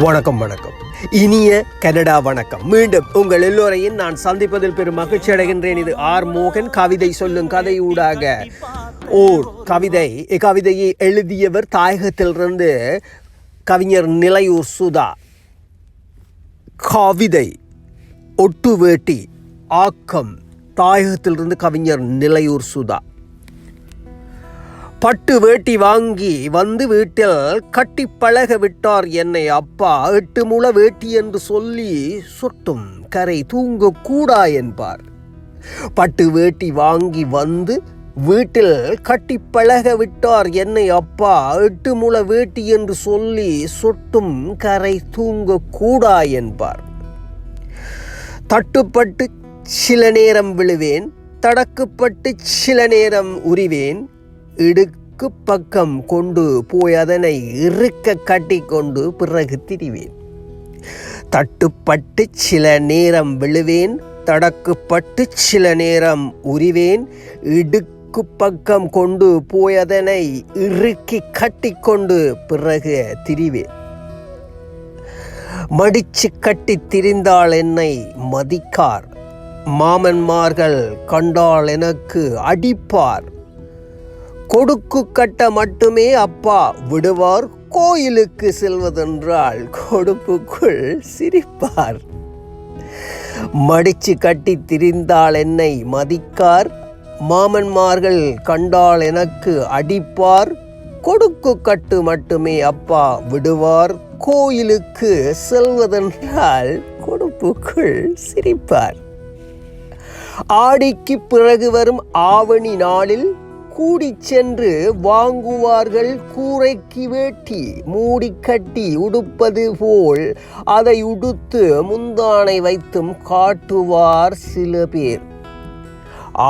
வணக்கம் வணக்கம், இனிய கனடா வணக்கம். மீண்டும் உங்கள் எல்லோரையும் நான் சந்திப்பதில் பெரும் மகிழ்ச்சி அடைகின்றேன். இது ஆர் மோகன். கவிதை சொல்லும் கதையூடாக ஓர் கவிதையை எழுதியவர் தாயகத்திலிருந்து கவிஞர் நிலையூர் சுதா. கவிதை ஒட்டு வேட்டி ஆக்கம் தாயகத்திலிருந்து கவிஞர் நிலையூர் சுதா. பட்டு வேட்டி வாங்கி வந்து வீட்டில் கட்டி பழக விட்டார் என்னை அப்பா. 8 முழ வேட்டி என்று சொல்லி சொட்டும் கரை தூங்க கூடா என்பார். பட்டு வேட்டி வாங்கி வந்து வீட்டில் கட்டி பழக விட்டார் என்னை அப்பா. 8 முழ வேட்டி என்று சொல்லி சொட்டும் கரை தூங்க கூடா என்பார். தட்டுப்பட்டு சில நேரம் விழுவேன், தடக்குப்பட்டு சில நேரம் உரிவேன். இடுக்கு பக்கம் கொண்டு போய் அதனை இறுக்க கட்டி கொண்டு பிறகு திரிவேன். தட்டுப்பட்டு சில நேரம் விழுவேன், தடக்குப்பட்டு சில நேரம் உரிவேன். இடுக்கு பக்கம் கொண்டு போய் அதனை இறுக்கி கட்டி கொண்டு பிறகு திரிவேன். மடிச்சு கட்டி திரிந்தால் என்னை மதிக்கார். மாமன்மார்கள் கண்டால் எனக்கு அடிப்பார். கொடுக்கு கட்ட மட்டுமே அப்பா விடுவார். கோயிலுக்கு செல்வதென்றால் கொடுப்புக்குள் சிரிப்பார். மடிச்சு கட்டி திரிந்தால் என்னை மதிக்கார். மாமன்மார்கள் கண்டால் எனக்கு அடிப்பார். கொடுக்கு கட்டு மட்டுமே அப்பா விடுவார். கோயிலுக்கு செல்வதென்றால் கொடுப்புக்குள் சிரிப்பார். ஆடிக்கு பிறகு வரும் ஆவணி நாளில் கூடி சென்று வாங்குவார்கள் கூரைக்கு வேட்டி. மூடி கட்டி உடுப்பது போல் அதை உடுத்து முந்தானை வைத்தும் காட்டுவார் சில பேர்.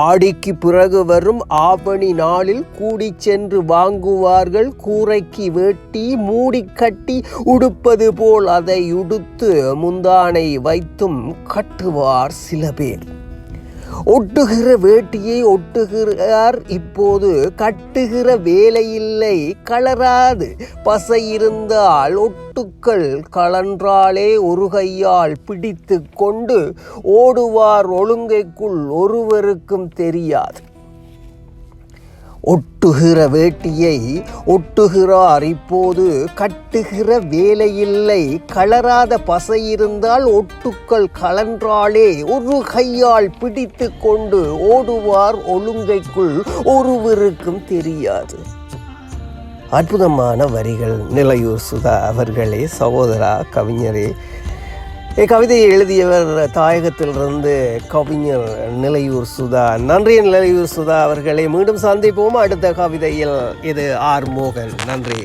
ஆடிக்கு பிறகு வரும் ஆவணி நாளில் கூடி சென்று வாங்குவார்கள் கூரைக்கு வேட்டி. மூடி கட்டி உடுப்பது போல் அதை உடுத்து முந்தானை வைத்தும் கட்டுவார் சில பேர். ஒட்டுகிற வேட்டியை ஒட்டுகிறார் இப்போது, கட்டுகிற வேலையில்லை கலராது. பசை இருந்தால் ஒட்டுக்கள் கலன்றாலே ஒரு கையால் பிடித்து கொண்டு ஓடுவார் ஒழுங்கைக்குள் ஒருவருக்கும் தெரியாது. ஒட்டுகிற வேட்டியை ஒட்டுகிறார் இப்போது, கட்டுகிற வேலையில்லை கலராத. பசை இருந்தால் ஒட்டுக்கள் கலன்றாலே ஒரு கையால் பிடித்து கொண்டு ஓடுவார் ஒழுங்கைக்குள் ஒருவருக்கும் தெரியாது. அற்புதமான வரிகள் நிலையூர் சுதா அவர்களே, சகோதரா கவிஞரே. கவிதையை எழுதியவர் தாயகத்திலிருந்து கவிஞர் நிலையூர் சுதா. நன்றி நிலையூர் சுதா அவர்களை. மீண்டும் சந்திப்போம் அடுத்த கவிதையில். இது ஆர் மோகன். நன்றி.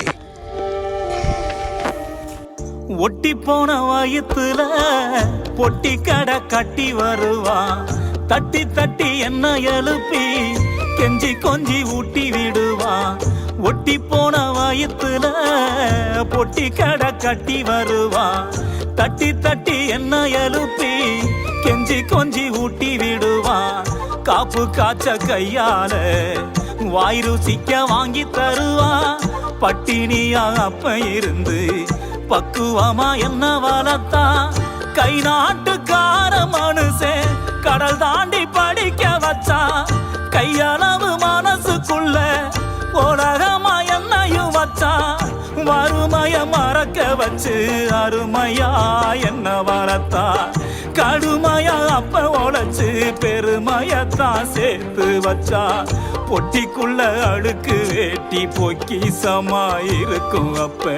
ஒட்டி போன வயிற்றுல பொட்டி கடை கட்டி வருவான். தட்டி தட்டி என்ன எழுப்பி கெஞ்சி கொஞ்சி ஊட்டி விடுவான். ஒட்டி போன வயிற்றுல பொட்டி கடை கட்டி வருவான். தட்டி தட்டி என்ன எழுப்பி கெஞ்சி கொஞ்சி ஊட்டி விடுவான். காப்பு காய்ச்ச கையால வாய் ருசிக்க வாங்கி தருவான். பட்டினியா அப்ப இருந்து பக்குவமா என்ன வளர்த்தா. கை நாட்டுக்கார மனுஷன் கடல் தாண்டி படிக்க வச்சான். கையளவு மனசுக்குள்ள உலகமா என்னையும் வச்சான். வறுமைய மறக்க வச்சு அருமையா என்ன வளர்த்தா. கடுமையா அப்ப உழைச்சு பெருமையத்தான் சேர்த்து வச்சா. பொட்டிக்குள்ள அழுக்கு வேட்டி பொக்கிசமா இருக்கும் அப்ப.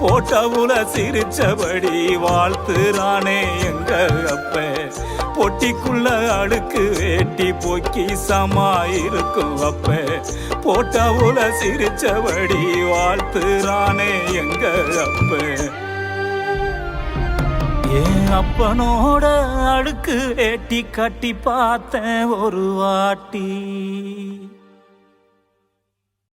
போட்டவுல சிரிச்சபடி வாழ்த்துறானே எங்க அப்ப. பொட்டிக்குள்ள அழுக்கு வேட்டி பொக்கிசமா இருக்கும் அப்ப. போட்டவுல சிரிச்சபடி வாழ்த்துறானே எங்க அப்ப. என் அப்பனோட அழுக்கு வேட்டி கட்டி பார்த்தேன் ஒரு வாட்டி.